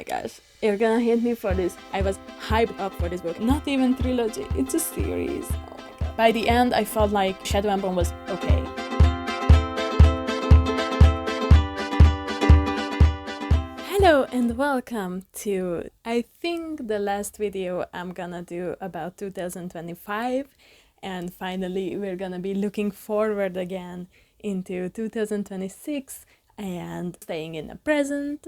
gosh, you're gonna hate me for this. I was hyped up for this book. Not even trilogy, it's a series. Oh my god. By the end, I felt like Shadow and Bone was okay. Hello and welcome to, I think, the last video I'm gonna do about 2025. And finally, we're gonna be looking forward again into 2026 and staying in the present,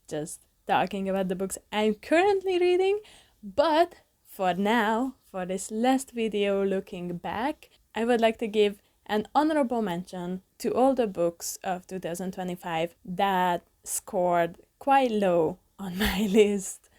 just talking about the books I'm currently reading. But for now, for this last video looking back, I would like to give an honorable mention to all the books of 2025 that scored quite low on my list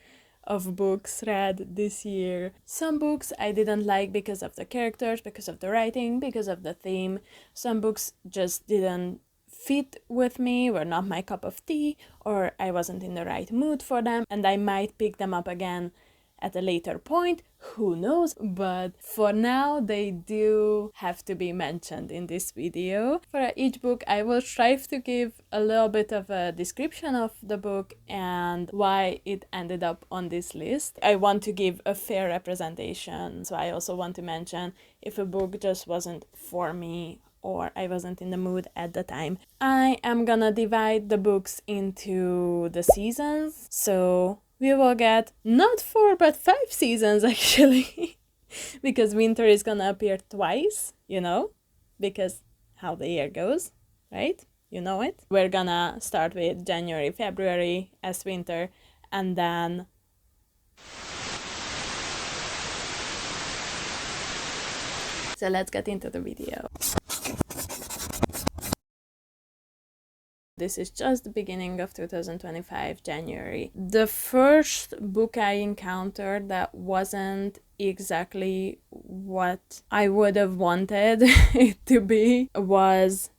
of books read this year. Some books I didn't like because of the characters, because of the writing, because of the theme. Some books just didn't fit with me, were not my cup of tea, or I wasn't in the right mood for them, and I might pick them up again at a later point, who knows, but for now they do have to be mentioned in this video. For each book I will strive to give a little bit of a description of the book and why it ended up on this list. I want to give a fair representation, so I also want to mention if a book just wasn't for me or I wasn't in the mood at the time. I am gonna divide the books into the seasons, so we will get not 4 but 5 seasons actually, because winter is gonna appear twice, you know, because how the year goes, right? You know it. We're gonna start with January, February as winter, and then so let's get into the video. This is just the beginning of 2025, January. The first book I encountered that wasn't exactly what I would have wanted it to be was...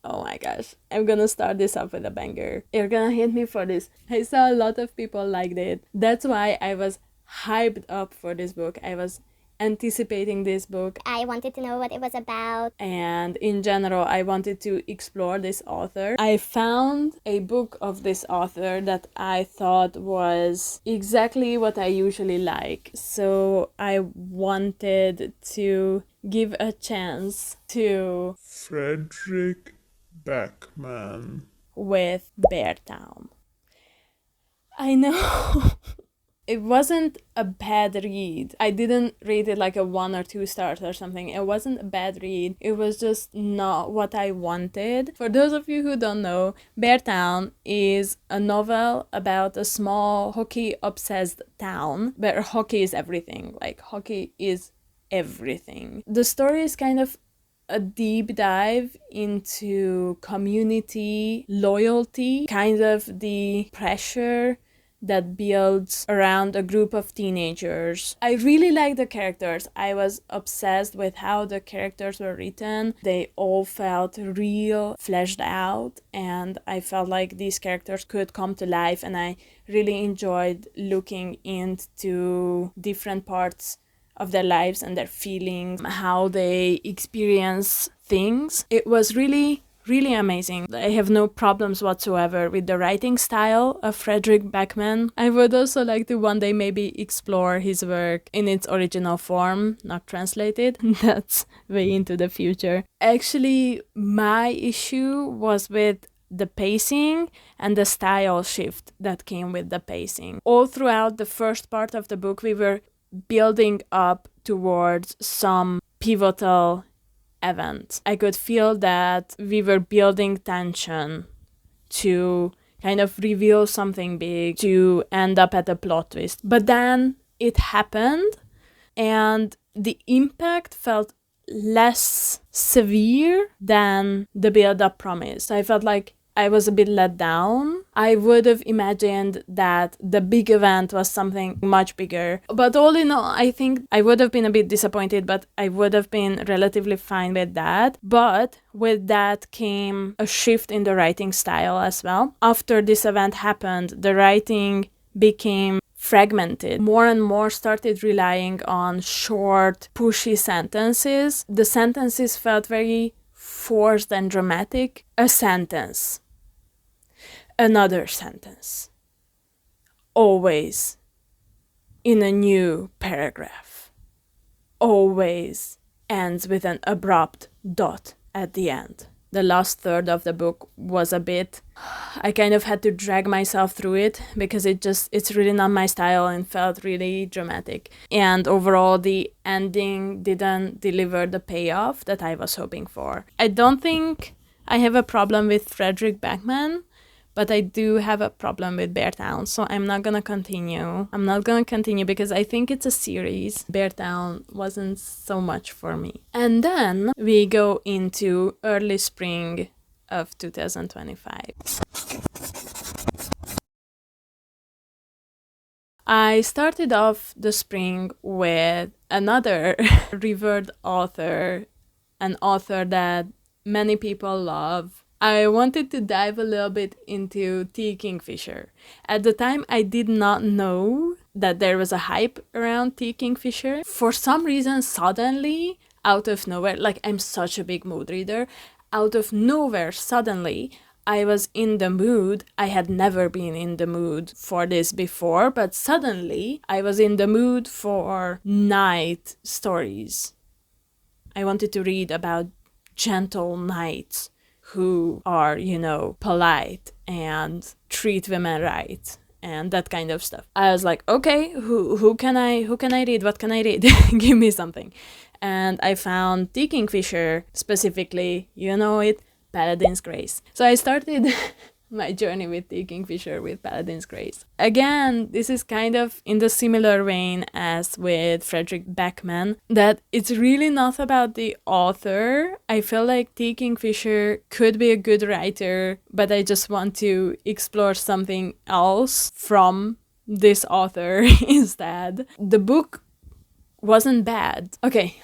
Oh my gosh, I'm gonna start this off with a banger. You're gonna hate me for this. I saw a lot of people liked it. That's why I was hyped up for this book. I was anticipating this book. I wanted to know what it was about. And in general, I wanted to explore this author. I found a book of this author that I thought was exactly what I usually like. So I wanted to give a chance to Frederick Backman with Beartown. I know. It wasn't a bad read. I didn't rate it like a 1 or 2 stars or something. It wasn't a bad read. It was just not what I wanted. For those of you who don't know, Beartown is a novel about a small hockey-obsessed town where hockey is everything. Like, hockey is everything. The story is kind of a deep dive into community loyalty, kind of the pressure that builds around a group of teenagers. I really like the characters. I was obsessed with how the characters were written. They all felt real, fleshed out, and I felt like these characters could come to life, and I really enjoyed looking into different parts of their lives and their feelings, how they experience things. It was really amazing. I have no problems whatsoever with the writing style of Frederick Backman. I would also like to one day maybe explore his work in its original form, not translated. That's way into the future. Actually, my issue was with the pacing and the style shift that came with the pacing. All throughout the first part of the book, we were building up towards some pivotal event. I could feel that we were building tension to kind of reveal something big, to end up at a plot twist. But then it happened, and the impact felt less severe than the build-up promised. I felt like I was a bit let down. I would have imagined that the big event was something much bigger. But all in all, I think I would have been a bit disappointed, but I would have been relatively fine with that. But with that came a shift in the writing style as well. After this event happened, the writing became fragmented. More and more started relying on short, pushy sentences. The sentences felt very forced and dramatic. A sentence. another sentence, always in a new paragraph, always ends with an abrupt dot at the end. The last third of the book was a bit, I kind of had to drag myself through it because it's really not my style and felt really dramatic. And overall, the ending didn't deliver the payoff that I was hoping for. I don't think I have a problem with Frederick Backman, but I do have a problem with Beartown, so I'm not gonna continue. I'm not gonna continue because I think it's a series. Beartown wasn't so much for me. And then we go into early spring of 2025. I started off the spring with another revered author, an author that many people love. I wanted to dive a little bit into T. Kingfisher. At the time, I did not know that there was a hype around T. Kingfisher. For some reason, suddenly, out of nowhere, like I'm such a big mood reader, out of nowhere, suddenly, I was in the mood. I had never been in the mood for this before, but suddenly, I was in the mood for night stories. I wanted to read about gentle knights who are, polite and treat women right and that kind of stuff. I was like, okay, who can I read? What can I read? Give me something. And I found T. Kingfisher, specifically, Paladin's Grace. So I started my journey with T. Kingfisher with Paladin's Grace. Again, this is kind of in the similar vein as with Frederick Backman, that it's really not about the author. I feel like T. Kingfisher could be a good writer, but I just want to explore something else from this author instead. The book wasn't bad. Okay,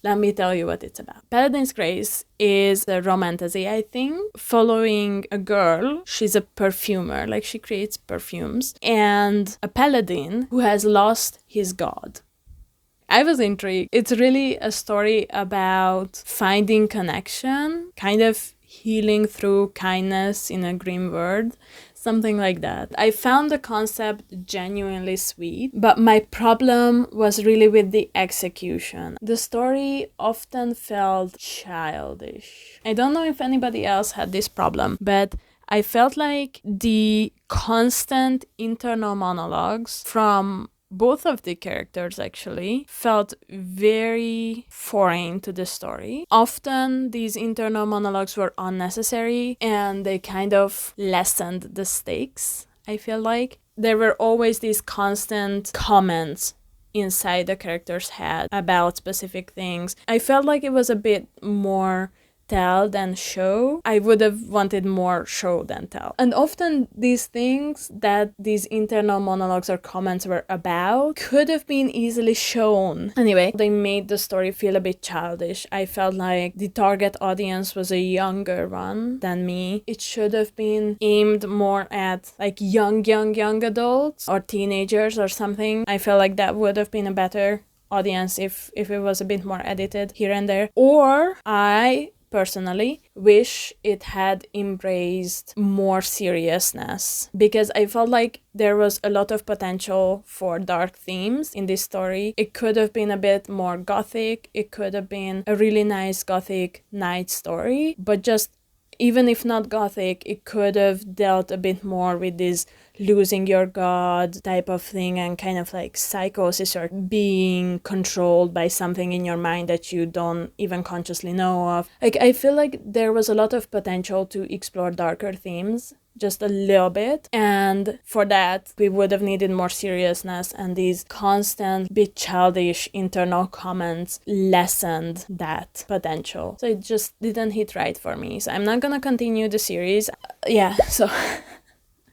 let me tell you what it's about. Paladin's Grace is a romantasy, I think, following a girl. She's a perfumer, like she creates perfumes, and a paladin who has lost his god. I was intrigued. It's really a story about finding connection, kind of healing through kindness in a grim world. Something like that. I found the concept genuinely sweet, but my problem was really with the execution. The story often felt childish. I don't know if anybody else had this problem, but I felt like the constant internal monologues from both of the characters actually felt very foreign to the story. Often these internal monologues were unnecessary and they kind of lessened the stakes, I feel like. There were always these constant comments inside the character's head about specific things. I felt like it was a bit more tell than show. I would have wanted more show than tell. And often these things that these internal monologues or comments were about could have been easily shown. Anyway, they made the story feel a bit childish. I felt like the target audience was a younger one than me. It should have been aimed more at like young adults or teenagers or something. I felt like that would have been a better audience if it was a bit more edited here and there. Or I personally wish it had embraced more seriousness, because I felt like there was a lot of potential for dark themes in this story. It could have been a bit more gothic. It could have been a really nice gothic night story, but just even if not gothic, it could have dealt a bit more with this losing your god type of thing and kind of like psychosis or being controlled by something in your mind that you don't even consciously know of. Like, I feel like there was a lot of potential to explore darker themes, just a little bit, and for that we would have needed more seriousness, and these constant bit childish internal comments lessened that potential. So it just didn't hit right for me. So I'm not gonna continue the series. So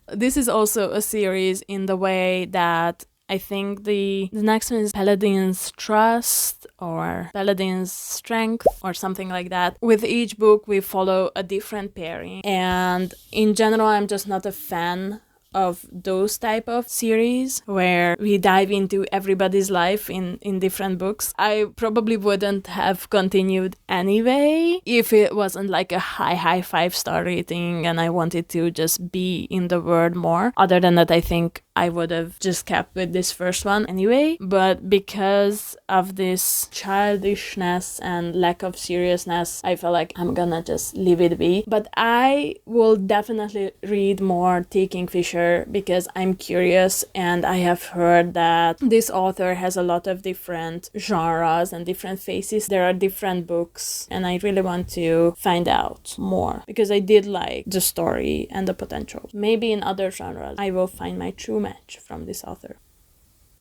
this is also a series in the way that I think the next one is Paladin's Trust or Paladin's Strength or something like that. With each book, we follow a different pairing. And in general, I'm just not a fan of those type of series where we dive into everybody's life in different books, I probably wouldn't have continued anyway if it wasn't like a high 5-star rating and I wanted to just be in the world more. Other than that, I think I would have just kept with this first one anyway, but because of this childishness and lack of seriousness, I feel like I'm gonna just leave it be. But I will definitely read more T. Kingfisher because I'm curious, and I have heard that this author has a lot of different genres and different faces. There are different books, and I really want to find out more because I did like the story and the potential. Maybe in other genres I will find my true match from this author.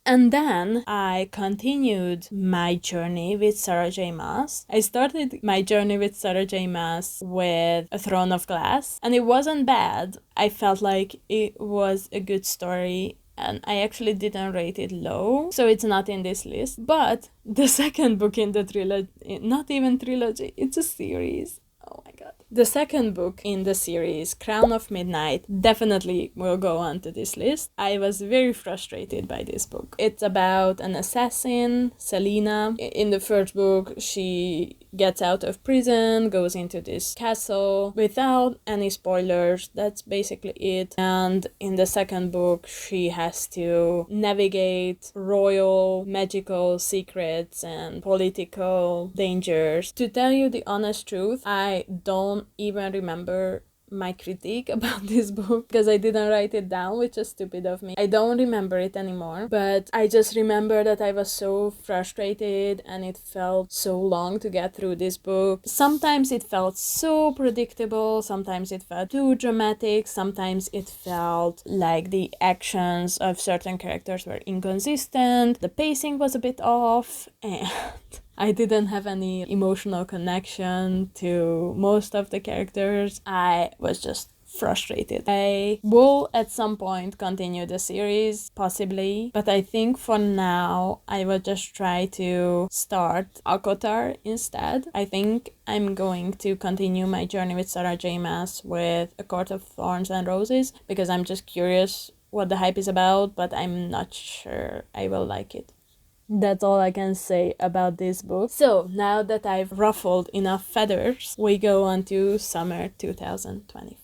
And then I continued my journey with Sarah J. Maas. I started my journey with Sarah J. Maas with A Throne of Glass, and it wasn't bad. I felt like it was a good story, and I actually didn't rate it low, so it's not in this list. But the second book in the trilogy, not even trilogy, it's a series. Oh my god. The second book in the series, Crown of Midnight, definitely will go on to this list. I was very frustrated by this book. It's about an assassin, Selena. In the first book, she gets out of prison, goes into this castle without any spoilers. That's basically it. And in the second book, she has to navigate royal, magical secrets and political dangers. To tell you the honest truth, I don't even remember my critique about this book because I didn't write it down, which is stupid of me. I don't remember it anymore, but I just remember that I was so frustrated and it felt so long to get through this book. Sometimes it felt so predictable, sometimes it felt too dramatic, sometimes it felt like the actions of certain characters were inconsistent, the pacing was a bit off, and I didn't have any emotional connection to most of the characters. I was just frustrated. I will at some point continue the series, possibly, but I think for now I will just try to start Akotar instead. I think I'm going to continue my journey with Sarah J. Maas with A Court of Thorns and Roses because I'm just curious what the hype is about, but I'm not sure I will like it. That's all I can say about this book. So, now that I've ruffled enough feathers, we go on to summer 2025.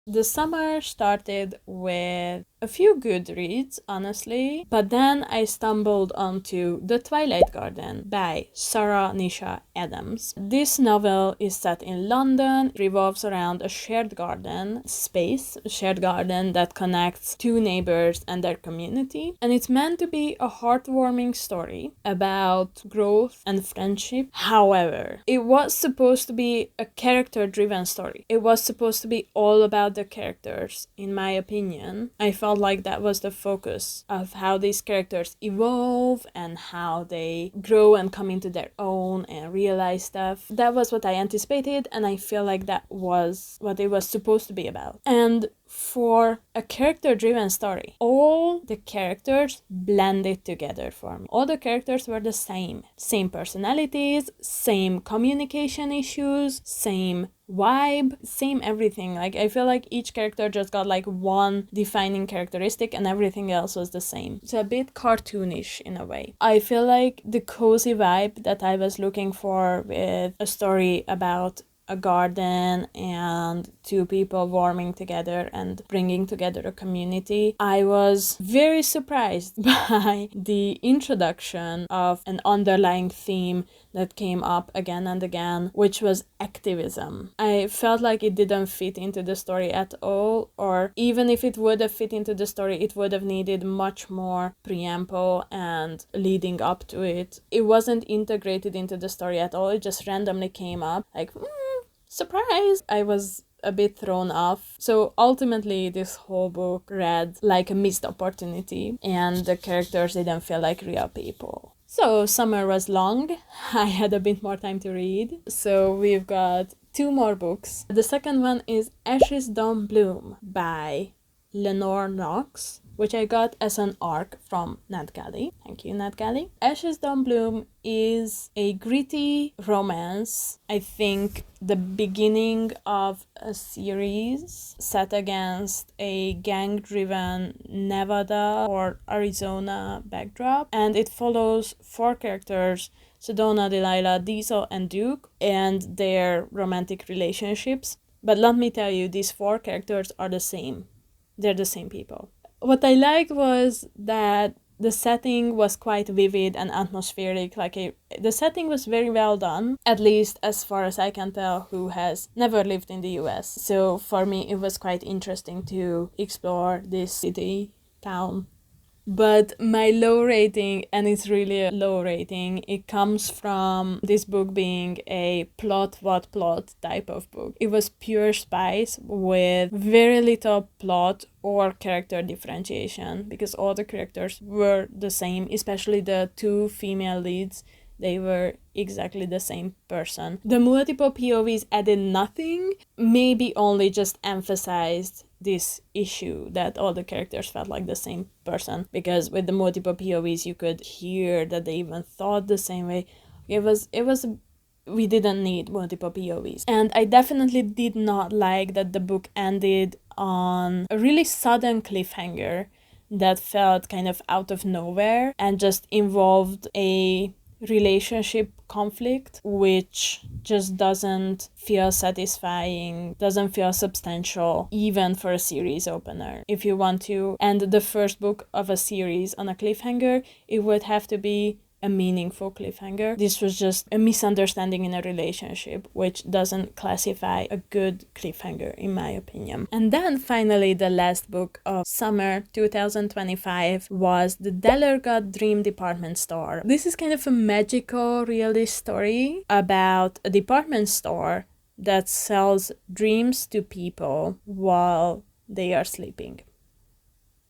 The summer started with a few good reads, honestly, but then I stumbled onto The Twilight Garden by Sarah Nisha Adams. This novel is set in London, revolves around a shared garden space, a shared garden that connects two neighbors and their community, and it's meant to be a heartwarming story about growth and friendship. However, it was supposed to be a character-driven story. It was supposed to be all about the characters, in my opinion. I felt like that was the focus of how these characters evolve and how they grow and come into their own and realize stuff. That was what I anticipated, and I feel like that was what it was supposed to be about. And for a character-driven story, all the characters blended together for me. All the characters were the same. Same personalities, same communication issues, same vibe, same everything. Like, I feel like each character just got like one defining characteristic and everything else was the same. It's a bit cartoonish in a way. I feel like the cozy vibe that I was looking for with a story about a garden and two people warming together and bringing together a community, I was very surprised by the introduction of an underlying theme that came up again and again, which was activism. I felt like it didn't fit into the story at all, or even if it would have fit into the story, it would have needed much more preamble and leading up to it. It wasn't integrated into the story at all. It just randomly came up, like, surprise! I was a bit thrown off. So ultimately, this whole book read like a missed opportunity, and the characters didn't feel like real people. So summer was long. I had a bit more time to read. So we've got two more books. The second one is Ashes Don't Bloom by Lenore Knox. which I got as an ARC from NetGalley. Thank you, NetGalley. Ashes Don't Bloom is a gritty romance. I think the beginning of a series set against a gang-driven Nevada or Arizona backdrop, and it follows 4 characters: Sedona, Delilah, Diesel, and Duke, and their romantic relationships. But let me tell you, these 4 characters are the same. They're the same people. What I liked was that the setting was quite vivid and atmospheric. The setting was very well done, at least as far as I can tell, who has never lived in the US. So for me, it was quite interesting to explore this city, town. But my low rating, and it's really a low rating, it comes from this book being a plot type of book. It was pure spice with very little plot or character differentiation, because all the characters were the same, especially the 2 female leads. They were exactly the same person. The multiple POVs added nothing, maybe only just emphasized this issue that all the characters felt like the same person, because with the multiple POVs you could hear that they even thought the same way. We didn't need multiple POVs. And I definitely did not like that the book ended on a really sudden cliffhanger that felt kind of out of nowhere and just involved a relationship conflict which just doesn't feel satisfying, doesn't feel substantial, even for a series opener. If you want to end the first book of a series on a cliffhanger, it would have to be a meaningful cliffhanger. This was just a misunderstanding in a relationship, which doesn't classify a good cliffhanger, in my opinion. And then finally, the last book of summer 2025 was The Dellergott Dream Department Store. This is kind of a magical realist story about a department store that sells dreams to people while they are sleeping.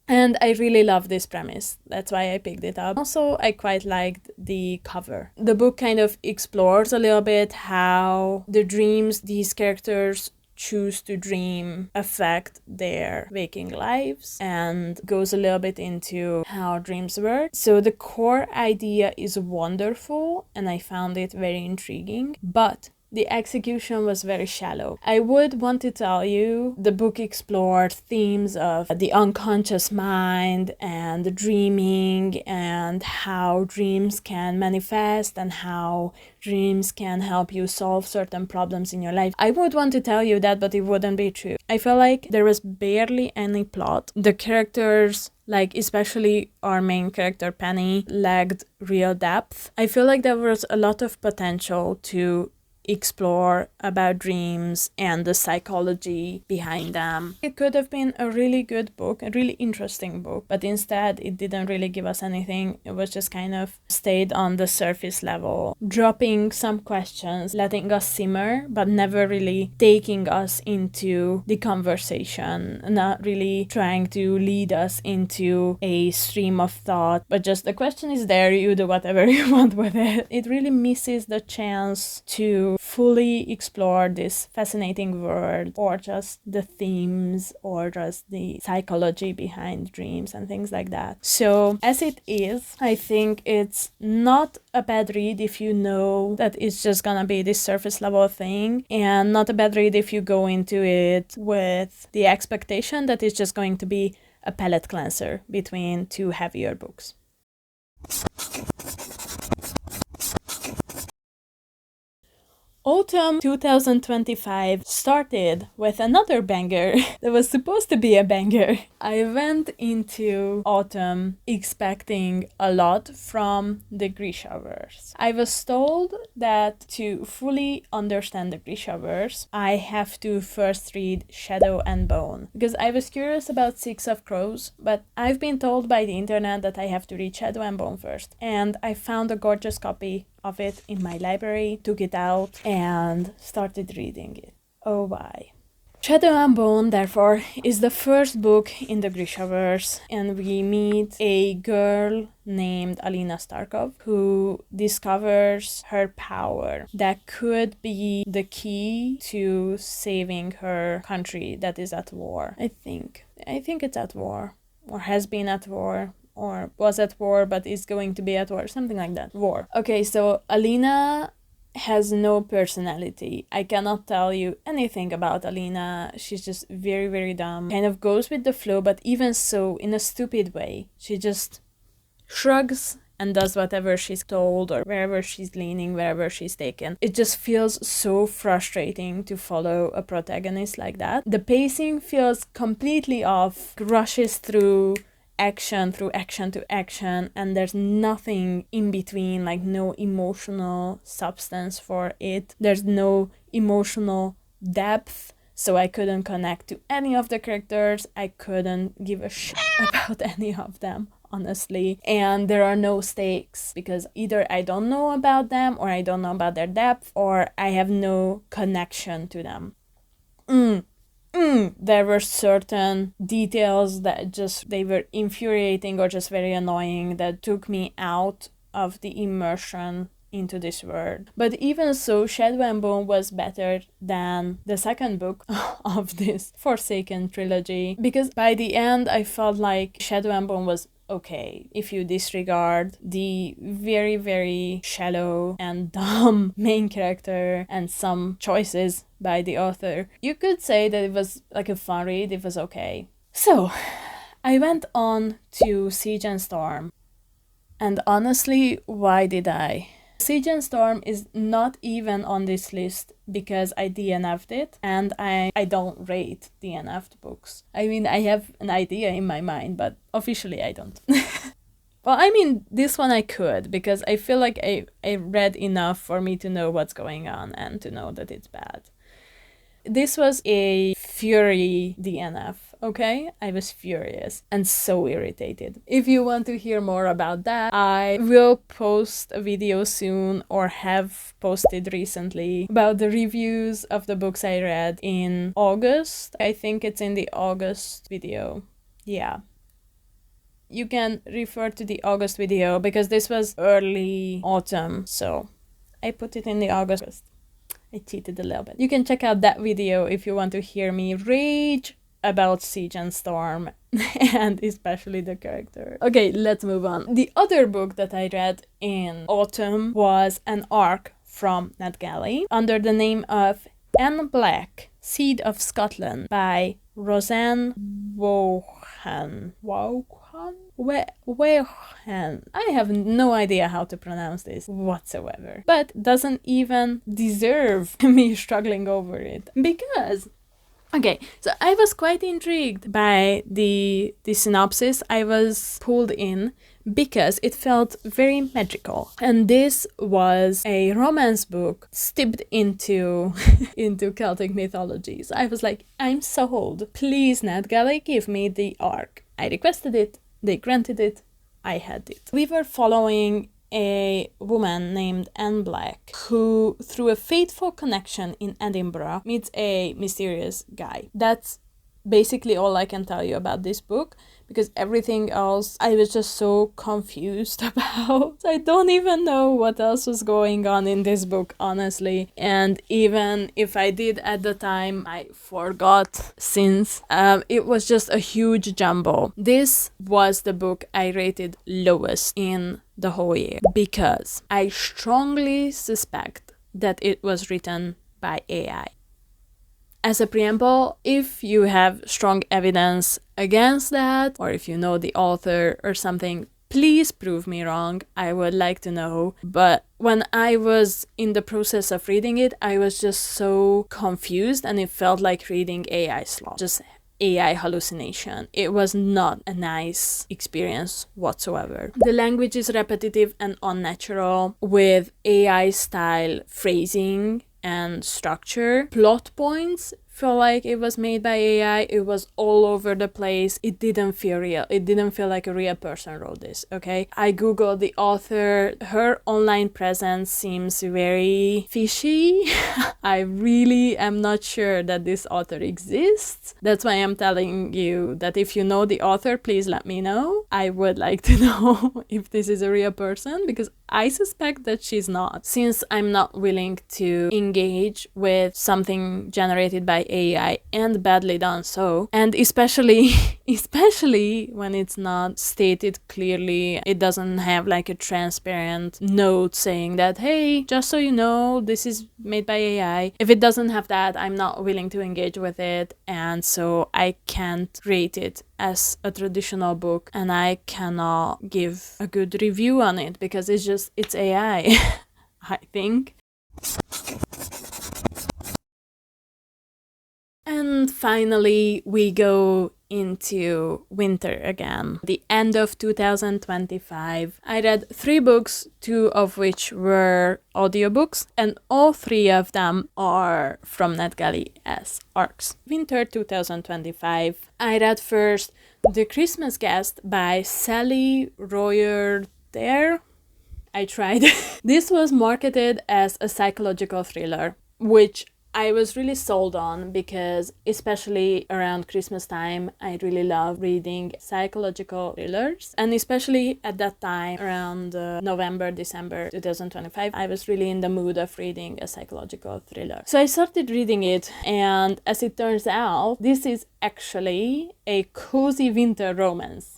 And I really love this premise. That's why I picked it up. Also, I quite liked the cover. The book kind of explores a little bit how the dreams these characters choose to dream affect their waking lives, and goes a little bit into how dreams work. So the core idea is wonderful, and I found it very intriguing, but the execution was very shallow. I would want to tell you the book explored themes of the unconscious mind and dreaming, and how dreams can manifest and how dreams can help you solve certain problems in your life. I would want to tell you that, but it wouldn't be true. I feel like there was barely any plot. The characters, like especially our main character Penny, lacked real depth. I feel like there was a lot of potential to explore about dreams and the psychology behind them. It could have been a really good book, a really interesting book, but instead it didn't really give us anything. It was just kind of stayed on the surface level, dropping some questions, letting us simmer, but never really taking us into the conversation, not really trying to lead us into a stream of thought, but just the question is there, you do whatever you want with it. It really misses the chance to fully explore this fascinating world, or just the themes, or just the psychology behind dreams and things like that. So as it is, I think it's not a bad read if you know that it's just gonna be this surface level thing, and not a bad read if you go into it with the expectation that it's just going to be a palate cleanser between 2 heavier books. Autumn 2025 started with another banger that was supposed to be a banger. I went into autumn expecting a lot from the Grishaverse. I was told that to fully understand the Grishaverse, I have to first read Shadow and Bone, because I was curious about Six of Crows, but I've been told by the internet that I have to read Shadow and Bone first. And I found a gorgeous copy of it in my library, took it out, and started reading it. Oh, why? Shadow and Bone, therefore, is the first book in the Grishaverse, and we meet a girl named Alina Starkov who discovers her power that could be the key to saving her country that is at war. I think it's at war. or has been at war, or was at war but is going to be at war, something like that. War. Okay, so Alina has no personality. I cannot tell you anything about Alina. She's just very, very dumb. Kind of goes with the flow, but even so, in a stupid way. She just shrugs and does whatever she's told, or wherever she's leaning, wherever she's taken. It just feels so frustrating to follow a protagonist like that. The pacing feels completely off, rushes through action to action, and there's nothing in between, like no emotional substance for it. There's no emotional depth, so I couldn't connect to any of the characters. I couldn't give a shit about any of them, honestly. And there are no stakes, because either I don't know about them, or I don't know about their depth, or I have no connection to them. There were certain details that they were infuriating or just very annoying, that took me out of the immersion into this world. But even so, Shadow and Bone was better than the second book of this Forsaken trilogy, because by the end I felt like Shadow and Bone was okay. If you disregard the very, very shallow and dumb main character and some choices by the author, you could say that it was like a fun read. It was okay. So I went on to Siege and Storm, and honestly, why did I? Siege and Storm is not even on this list because I DNF'd it, and I don't rate DNF'd books. I mean, I have an idea in my mind, but officially I don't. Well, I mean, this one I could, because I feel like I read enough for me to know what's going on and to know that it's bad. This was a fury DNF, okay? I was furious and so irritated. If you want to hear more about that, I will post a video soon, or have posted recently, about the reviews of the books I read in August. I think it's in the August video. Yeah. You can refer to the August video, because this was early autumn, so I put it in the August. I cheated a little bit. You can check out that video if you want to hear me rage about Siege and Storm, and especially the character. Okay, let's move on. The other book that I read in autumn was an arc from NetGalley under the name of Anne Black, Seed of Scotland by Roseanne Wohan. I have no idea how to pronounce this whatsoever, but doesn't even deserve me struggling over it, because okay, so I was quite intrigued by the synopsis. I was pulled in because it felt very magical, and this was a romance book steeped into Celtic mythology. So I was like, I'm sold. Please, NetGalley, give me the arc. I requested it. They granted it. I had it. We were following a woman named Anne Black, who, through a fateful connection in Edinburgh, meets a mysterious guy. That's basically all I can tell you about this book, because everything else I was just so confused about. I don't even know what else was going on in this book, honestly. And even if I did at the time, I forgot, since it was just a huge jumble. This was the book I rated lowest in the whole year, because I strongly suspect that it was written by AI. As a preamble, if you have strong evidence against that, or if you know the author or something, please prove me wrong. I would like to know. But when I was in the process of reading it, I was just so confused, and it felt like reading AI slop, just AI hallucination. It was not a nice experience whatsoever. The language is repetitive and unnatural, with AI-style phrasing and structure. Plot points feel like it was made by AI. It was all over the place. It didn't feel real. It didn't feel like a real person wrote this, okay? I googled the author. Her online presence seems very fishy. I really am not sure that this author exists. That's why I'm telling you that if you know the author, please let me know. I would like to know if this is a real person, because I suspect that she's not. Since I'm not willing to engage with something generated by AI and badly done so. And especially when it's not stated clearly, it doesn't have like a transparent note saying that, hey, just so you know, this is made by AI. If it doesn't have that, I'm not willing to engage with it, and so I can't rate it as a traditional book, and I cannot give a good review on it because it's AI. I think. And finally, we go into winter again. The end of 2025. I read 3 books, 2 of which were audiobooks, and all 3 of them are from NetGalley as ARCs. Winter 2025. I read first The Christmas Guest by Sally Royer Dare. I tried. This was marketed as a psychological thriller, which I was really sold on because especially around Christmas time, I really love reading psychological thrillers. And especially at that time, around November, December 2025, I was really in the mood of reading a psychological thriller. So I started reading it, and as it turns out, this is actually a cozy winter romance.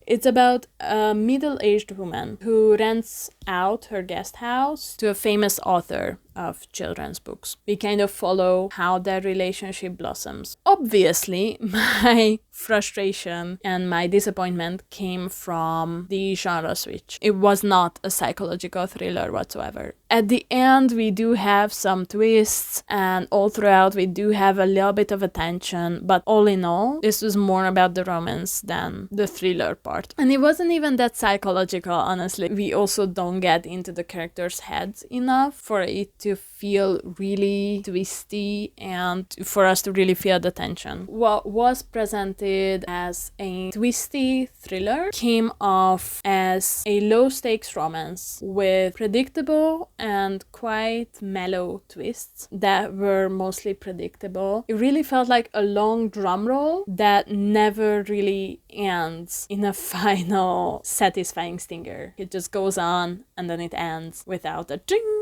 It's about a middle-aged woman who rents out her guest house to a famous author of children's books. We kind of follow how their relationship blossoms. Obviously, my frustration and my disappointment came from the genre switch. It was not a psychological thriller whatsoever. At the end, we do have some twists, and all throughout we do have a little bit of a tension, but all in all, this was more about the romance than the thriller part. And it wasn't even that psychological, honestly. We also don't get into the characters' heads enough for it to feel really twisty and for us to really feel the tension. What was presented as a twisty thriller came off as a low-stakes romance with predictable and quite mellow twists that were mostly predictable. It really felt like a long drum roll that never really ends in a final satisfying stinger. It just goes on and then it ends without a ding.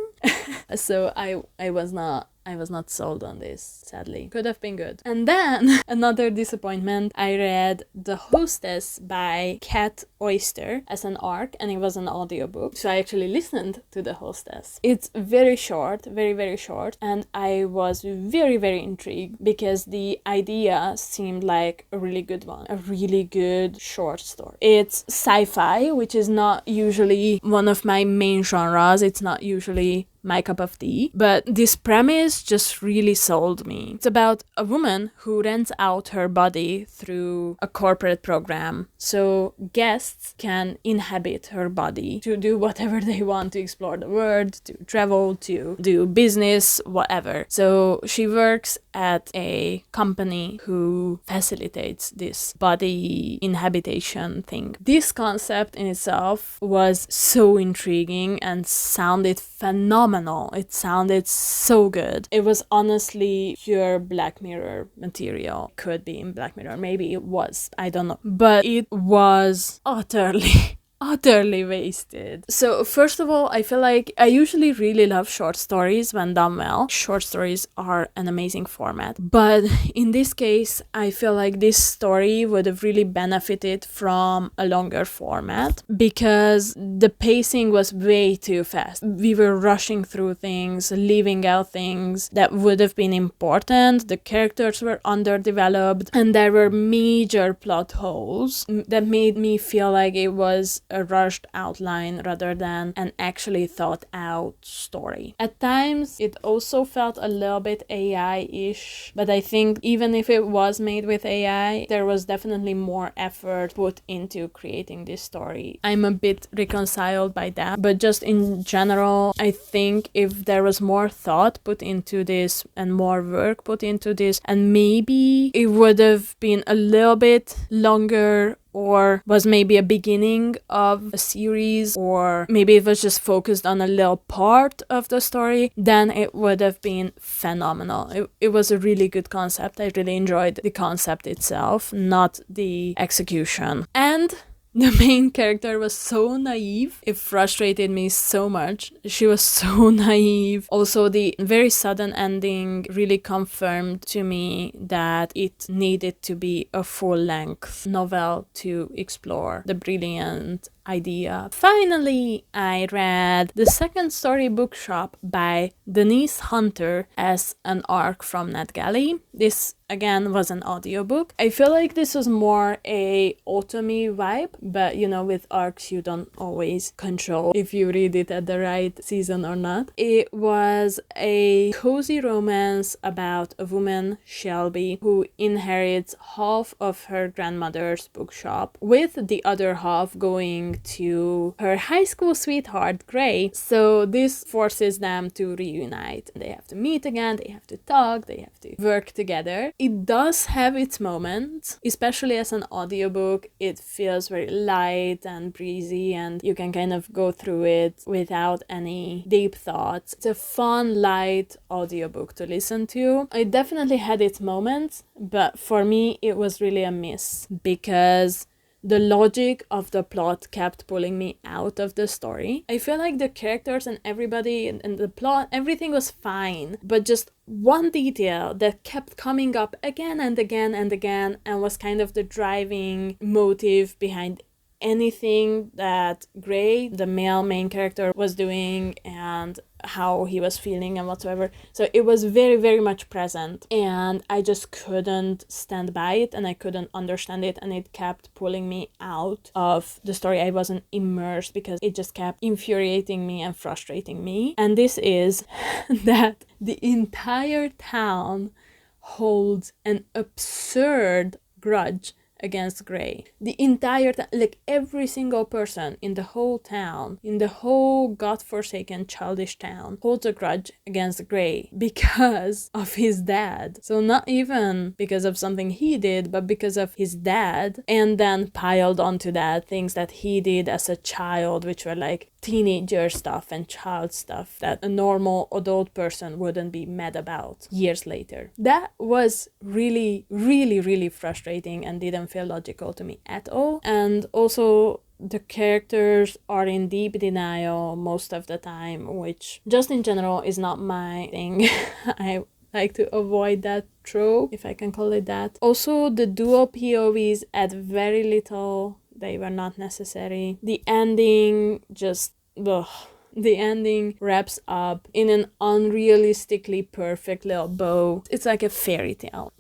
So I was not sold on this, sadly. Could have been good. And then, another disappointment, I read The Hostess by Cat Oyster as an ARC, and it was an audiobook. So I actually listened to The Hostess. It's very short, very, very short, and I was very, very intrigued because the idea seemed like a really good one, a really good short story. It's sci-fi, which is not usually one of my main genres. It's not usually my cup of tea, but this premise just really sold me. It's about a woman who rents out her body through a corporate program, so guests can inhabit her body to do whatever they want, to explore the world, to travel, to do business, whatever. So she works at a company who facilitates this body inhabitation thing. This concept in itself was so intriguing and sounded phenomenal. It sounded so good. It was honestly pure Black Mirror material. Could be in Black Mirror. Maybe it was. I don't know. But it was utterly wasted. So first of all, I feel like I usually really love short stories when done well. Short stories are an amazing format. But in this case, I feel like this story would have really benefited from a longer format because the pacing was way too fast. We were rushing through things, leaving out things that would have been important. The characters were underdeveloped, and there were major plot holes that made me feel like it was a rushed outline rather than an actually thought out story. At times, it also felt a little bit AI-ish, but I think even if it was made with AI, there was definitely more effort put into creating this story. I'm a bit reconciled by that, but just in general, I think if there was more thought put into this and more work put into this, and maybe it would have been a little bit longer, or was maybe a beginning of a series, or maybe it was just focused on a little part of the story, then it would have been phenomenal. It was a really good concept. I really enjoyed the concept itself, not the execution. And The main character was so naive. It frustrated me so much. She was so naive. Also, the very sudden ending really confirmed to me that it needed to be a full-length novel to explore the brilliant idea. Finally, I read the second story Bookshop by Denise Hunter as an arc from NetGalley. This again was an audiobook. I feel like this was more a autumny vibe, but you know, with arcs you don't always control if you read it at the right season or not. It was a cozy romance about a woman, Shelby, who inherits half of her grandmother's bookshop, with the other half going to her high school sweetheart, Gray. So this forces them to reunite. They have to meet again, they have to talk, they have to work together. It does have its moments, especially as an audiobook. It feels very light and breezy, and you can kind of go through it without any deep thoughts. It's a fun, light audiobook to listen to. It definitely had its moments, but for me it was really a miss because the logic of the plot kept pulling me out of the story. I feel like the characters and everybody and the plot, everything was fine, but just one detail that kept coming up again and again and again and was kind of the driving motive behind anything that Gray, the male main character, was doing and how he was feeling and whatsoever. So it was very, very much present, and I just couldn't stand by it and I couldn't understand it, and it kept pulling me out of the story. I wasn't immersed because it just kept infuriating me and frustrating me. And this is that the entire town holds an absurd grudge against Gray. The entire like every single person in the whole town, in the whole godforsaken childish town, holds a grudge against Gray because of his dad. So not even because of something he did, but because of his dad, and then piled onto that things that he did as a child, which were like teenager stuff and child stuff that a normal adult person wouldn't be mad about years later. That was really, really, really frustrating and didn't feel logical to me at all. And also the characters are in deep denial most of the time, which just in general is not my thing. I like to avoid that trope, if I can call it that. Also, the dual POVs add very little. They were not necessary. The ending just... ugh. The ending wraps up in an unrealistically perfect little bow. It's like a fairy tale.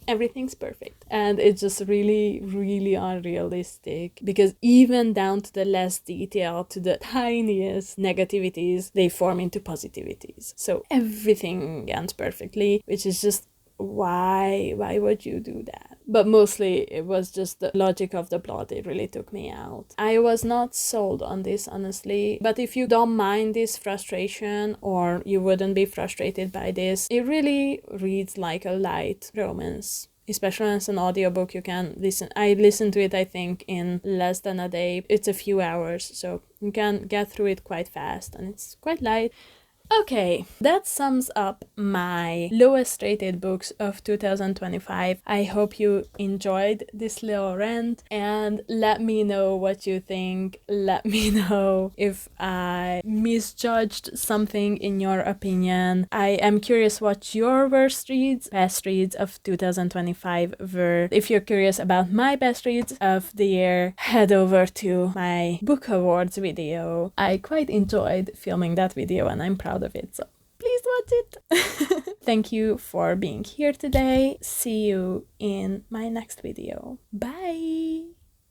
Everything's perfect. And it's just really, really unrealistic because even down to the less detail, to the tiniest negativities, they form into positivities. So everything ends perfectly, which is just why would you do that? But mostly it was just the logic of the plot. It really took me out. I was not sold on this, honestly, but if you don't mind this frustration, or you wouldn't be frustrated by this, it really reads like a light romance. Especially as an audiobook, you can listen. I listened to it, I think, in less than a day. It's a few hours, so you can get through it quite fast, and it's quite light. Okay, that sums up my lowest rated books of 2025. I hope you enjoyed this little rant, and let me know what you think. Let me know if I misjudged something in your opinion. I am curious what your worst reads, best reads of 2025 were. If you're curious about my best reads of the year, head over to my book awards video. I quite enjoyed filming that video and I'm proud of it, so please watch it. Thank you for being here today. See you in my next video. Bye!